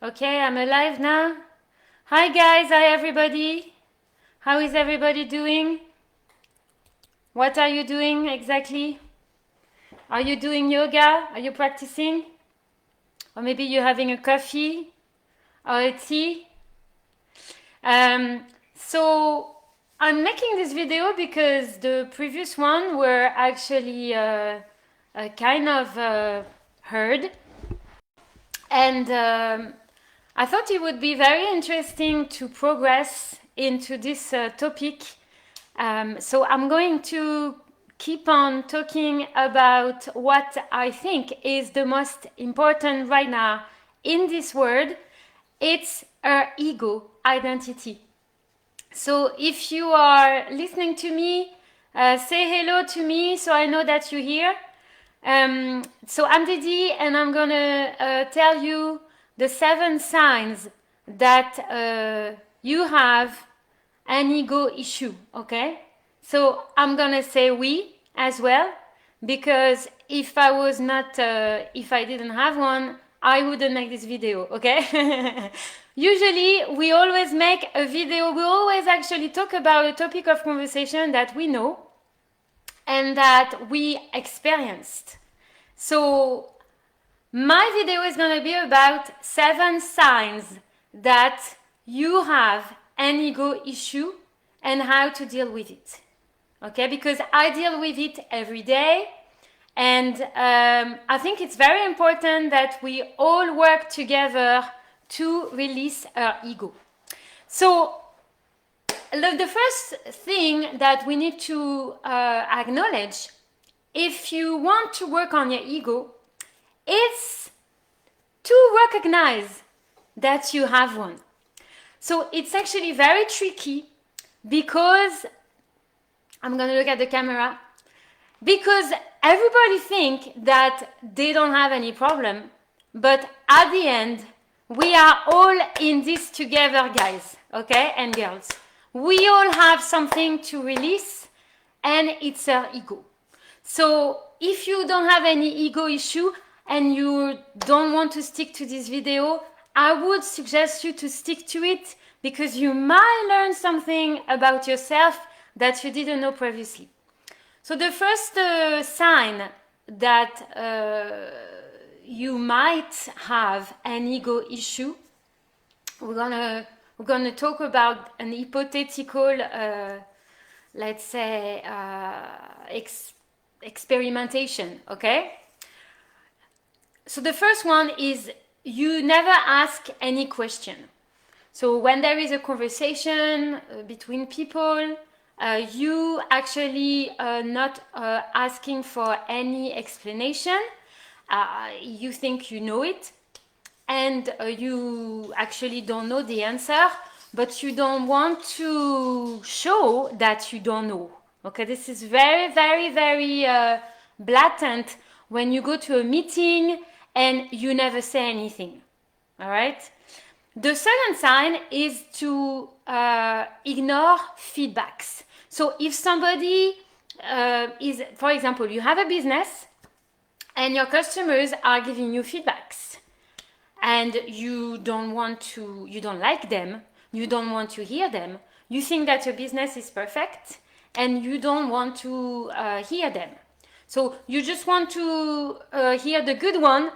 Okay, I'm alive now. Hi guys, hi everybody. How is everybody doing? What are you doing exactly? Are you doing yoga? Are you practicing? Or maybe you're having a coffee or a tea? So I'm making this video because the previous one were actually kind of heard, and I thought it would be very interesting to progress into this topic. So I'm going to keep on talking about what I think is the most important right now in this world. It's our ego identity. So if you are listening to me, say hello to me so I know that you're here. So I'm Didi, and I'm gonna tell you the 7 signs that you have an ego issue, okay? So I'm gonna say we as well, because if I didn't have one, I wouldn't make this video, okay? Usually we always make a video, we always actually talk about a topic of conversation that we know and that we experienced. So my video is going to be about 7 signs that you have an ego issue and how to deal with it. Okay, because I deal with it every day, and I think it's very important that we all work together to release our ego. So the first thing that we need to acknowledge, if you want to work on your ego, is to recognize that you have one. So it's actually very tricky, because I'm going to look at the camera, because everybody think that they don't have any problem, but at the end we are all in this together, guys, okay, and girls. We all have something to release, and it's our ego. So if you don't have any ego issue and you don't want to stick to this video, I would suggest you to stick to it, because you might learn something about yourself that you didn't know previously. So the first sign that you might have an ego issue, we're gonna talk about an hypothetical, let's say, experimentation, okay? So the first one is you never ask any question. So when there is a conversation between people, you actually not asking for any explanation. You think you know it, and you actually don't know the answer, but you don't want to show that you don't know. Okay, this is very, very, very blatant when you go to a meeting and you never say anything. All right. The second sign is to ignore feedbacks. So if somebody is, for example, you have a business and your customers are giving you feedbacks, and you don't like them, you don't want to hear them, you think that your business is perfect, and you don't want to hear them. So you just want to hear the good one,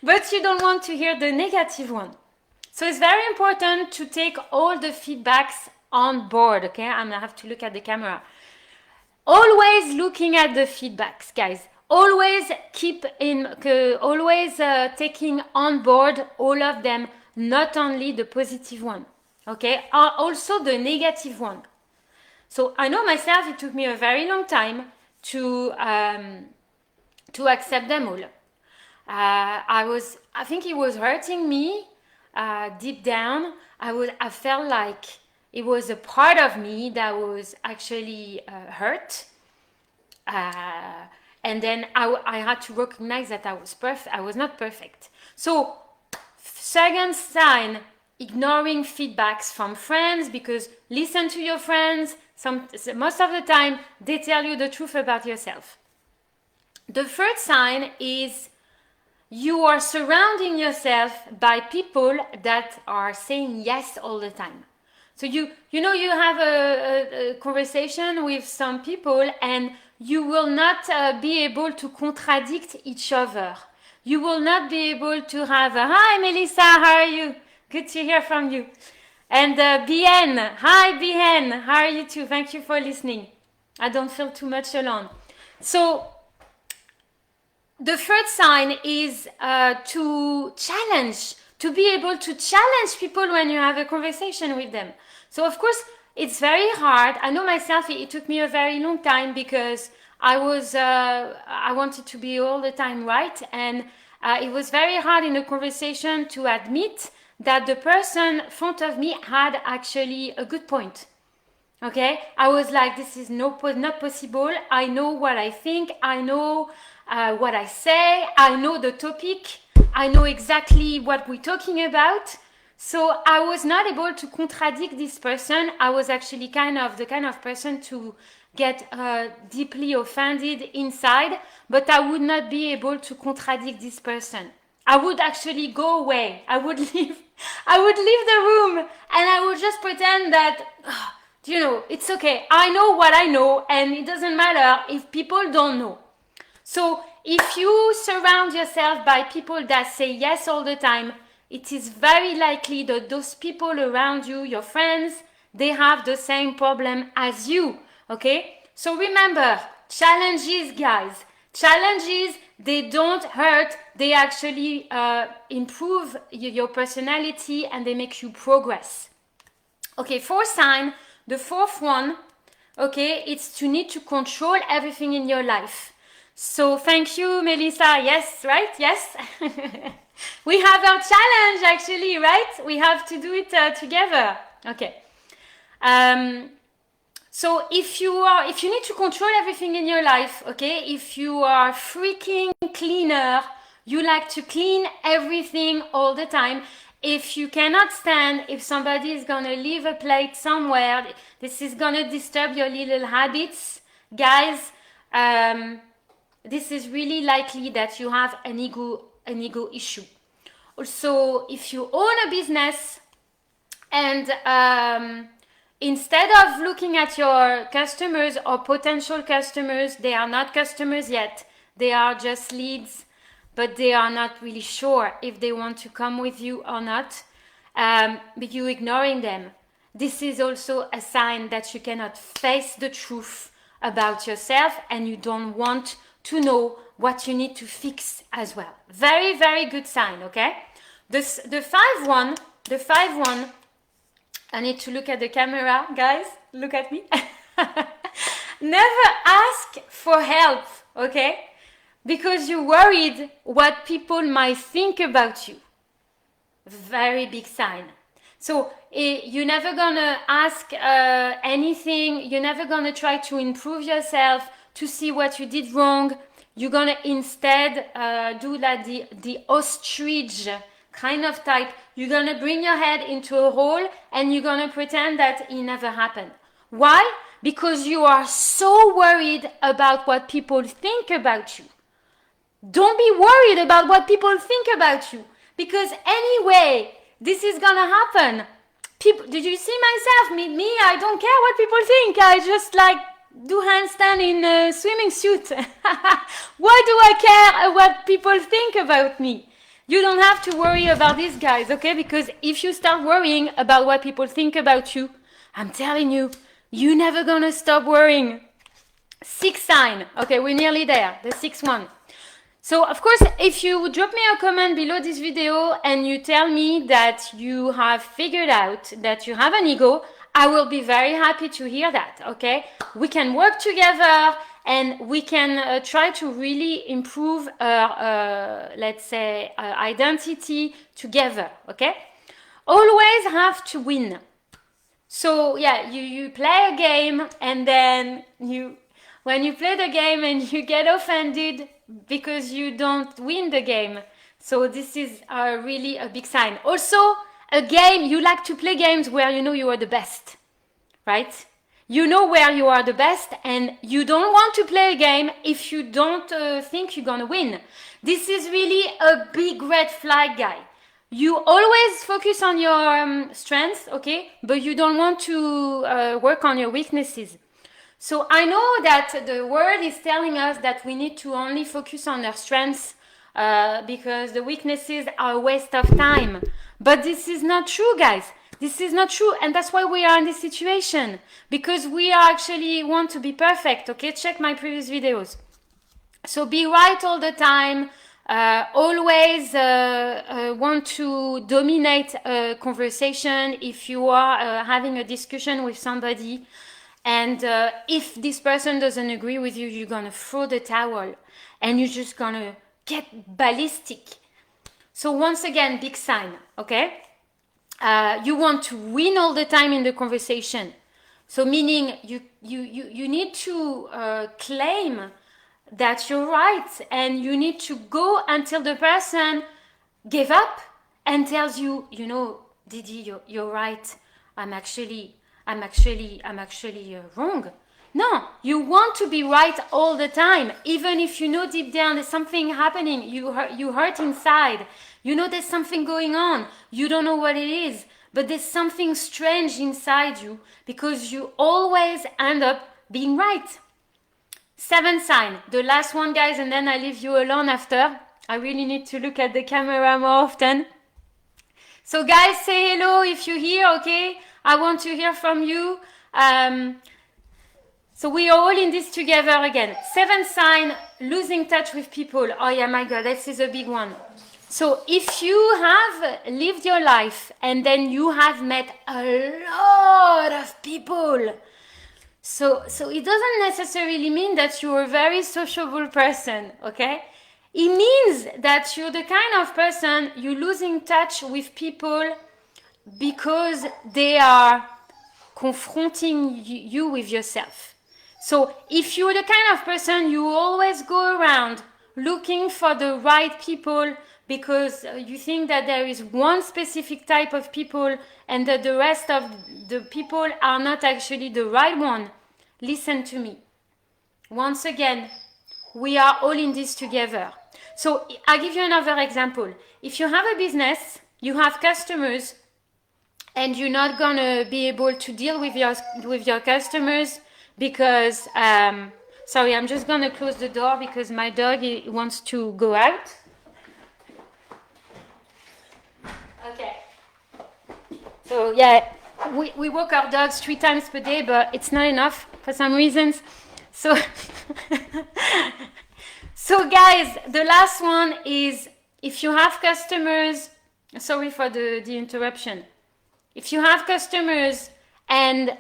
but you don't want to hear the negative one. So it's very important to take all the feedbacks on board, okay? I'm gonna have to look at the camera. Always looking at the feedbacks, guys. Always taking on board all of them, not only the positive one, okay? Also the negative one. So I know myself, it took me a very long time to accept them all. I think it was hurting me deep down. I felt like it was a part of me that was actually hurt. And then I had to recognize that I was not perfect. So second sign, ignoring feedbacks from friends, because listen to your friends. Most of the time they tell you the truth about yourself. The third sign is you are surrounding yourself by people that are saying yes all the time. So you have a conversation with some people and you will not be able to contradict each other. You will not be able to have a, hi Melissa, how are you? Good to hear from you. And Bien, hi Bien, how are you too? Thank you for listening. I don't feel too much alone. So the third sign is to challenge, to be able to challenge people when you have a conversation with them. So of course, it's very hard. I know myself, it took me a very long time because I wanted to be all the time right. And it was very hard in a conversation to admit that the person in front of me had actually a good point. Okay, I was like, this is not possible. I know what I think. I know what I say. I know the topic. I know exactly what we're talking about. So I was not able to contradict this person. I was actually the kind of person to get deeply offended inside, but I would not be able to contradict this person. I would actually go away. I would leave the room and I would just pretend that, it's okay. I know what I know and it doesn't matter if people don't know. So if you surround yourself by people that say yes all the time, it is very likely that those people around you, your friends, they have the same problem as you, okay? So remember, challenges, guys. Challenges, they don't hurt. They actually improve your personality and they make you progress. Okay, fourth sign, the fourth one, okay, it's to need to control everything in your life. So thank you, Melissa. Yes, right? Yes. We have our challenge actually, right? We have to do it together. Okay. So if you need to control everything in your life, okay, if you are freaking cleaner, you like to clean everything all the time. If you cannot stand, if somebody is gonna leave a plate somewhere, this is gonna disturb your little habits, guys. This is really likely that you have an ego issue. Also, if you own a business and instead of looking at your customers or potential customers, they are not customers yet. They are just leads, but they are not really sure if they want to come with you or not. But you ignoring them. This is also a sign that you cannot face the truth about yourself and you don't want to know what you need to fix as well. Very, very good sign, okay? The five one, I need to look at the camera, guys. Look at me. Never ask for help, okay? Because you're worried what people might think about you. Very big sign. So you're never gonna ask anything. You're never gonna try to improve yourself to see what you did wrong. You're gonna instead do like the ostrich kind of type. You're gonna bring your head into a hole and you're gonna pretend that it never happened. Why? Because you are so worried about what people think about you. Don't be worried about what people think about you, because anyway, this is gonna happen. People, did you see myself? Me, I don't care what people think. I just like do handstand in a swimming suit. Why do I care what people think about me? You don't have to worry about these guys, okay? Because if you start worrying about what people think about you, I'm telling you, you're never gonna stop worrying. Sixth sign. Okay, we're nearly there. The sixth one. So, of course, if you drop me a comment below this video and you tell me that you have figured out that you have an ego, I will be very happy to hear that, okay? We can work together and we can try to really improve let's say, identity together, okay? Always have to win. So, yeah, you play a game and then when you play the game and you get offended because you don't win the game. So this is really a big sign. Also, a game, you like to play games where you know you are the best, right? You know where you are the best, and you don't want to play a game if you don't think you're gonna win. This is really a big red flag, guy. You always focus on your strengths, okay, but you don't want to work on your weaknesses. So I know that the world is telling us that we need to only focus on our strengths because the weaknesses are a waste of time. But this is not true, guys. This is not true, and that's why we are in this situation, because we are actually want to be perfect, okay? Check my previous videos. So be right all the time, always want to dominate a conversation if you are having a discussion with somebody, and if this person doesn't agree with you, you're gonna throw the towel, and you're just gonna get ballistic. So once again, big sign, okay? You want to win all the time in the conversation. So meaning you need to claim that you're right, and you need to go until the person give up and tells you, you know, Didi, you're right. I'm actually wrong. No, you want to be right all the time, even if you know deep down there's something happening. You hurt inside. You know there's something going on. You don't know what it is, but there's something strange inside you because you always end up being right. 7th sign, the last one, guys, and then I leave you alone after. I really need to look at the camera more often. So guys, say hello if you're here, okay? I want to hear from you. So we are all in this together again. 7th sign, losing touch with people. Oh yeah, my God, this is a big one. So if you have lived your life and then you have met a lot of people, so it doesn't necessarily mean that you're a very sociable person, okay? It means that you're the kind of person you're losing touch with people because they are confronting you with yourself. So if you're the kind of person you always go around looking for the right people because you think that there is one specific type of people and that the rest of the people are not actually the right one, listen to me. Once again, we are all in this together. So I'll give you another example. If you have a business, you have customers, and you're not gonna be able to deal with your customers because sorry, I'm just gonna close the door because my dog wants to go out. Okay. So yeah, we walk our dogs 3 times per day, but it's not enough for some reasons. So so guys, the last one is if you have customers, sorry for the interruption. If you have customers and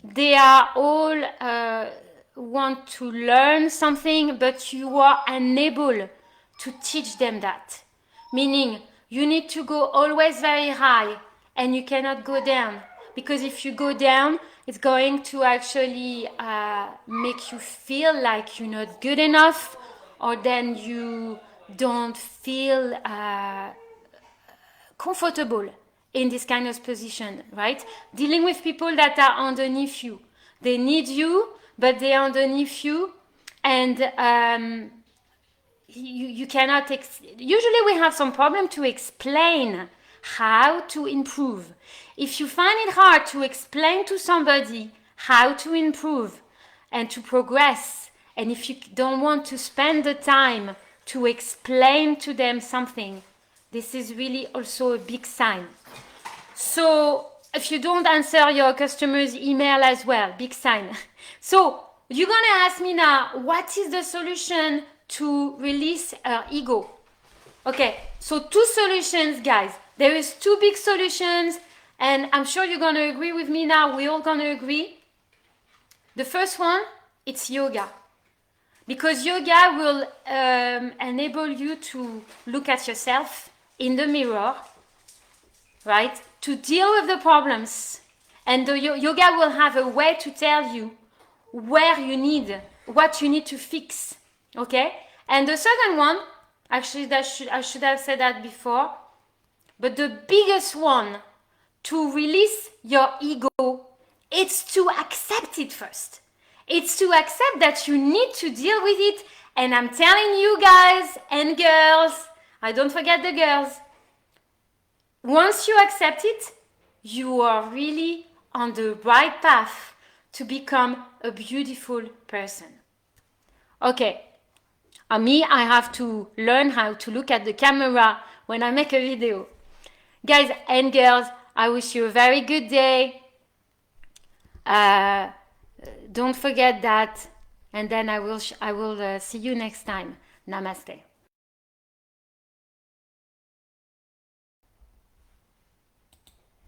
they are all want to learn something, but you are unable to teach them that, meaning you need to go always very high and you cannot go down, because if you go down, it's going to actually make you feel like you're not good enough, or then you don't feel comfortable in this kind of position, right? Dealing with people that are underneath you. They need you, but they're underneath you, and you cannot, usually we have some problem to explain how to improve. If you find it hard to explain to somebody how to improve and to progress, and if you don't want to spend the time to explain to them something, this is really also a big sign. So if you don't answer your customer's email as well, big sign. So you're gonna ask me now, what is the solution to release our ego? Okay, so 2 solutions, guys. There is 2 big solutions, and I'm sure you're gonna agree with me now. We're all gonna agree. The first one, it's yoga. Because yoga will enable you to look at yourself in the mirror, right? To deal with the problems. And the yoga will have a way to tell you where you need, what you need to fix, okay? And the second one, actually I should have said that before, but the biggest one to release your ego It's to accept it first. It's to accept that you need to deal with it. And I'm telling you guys and girls, I don't forget the girls, once you accept it, you are really on the right path to become a beautiful person. Okay, me, I have to learn how to look at the camera when I make a video. Guys and girls, I wish you a very good day. Don't forget that. And then I will see you next time. Namaste.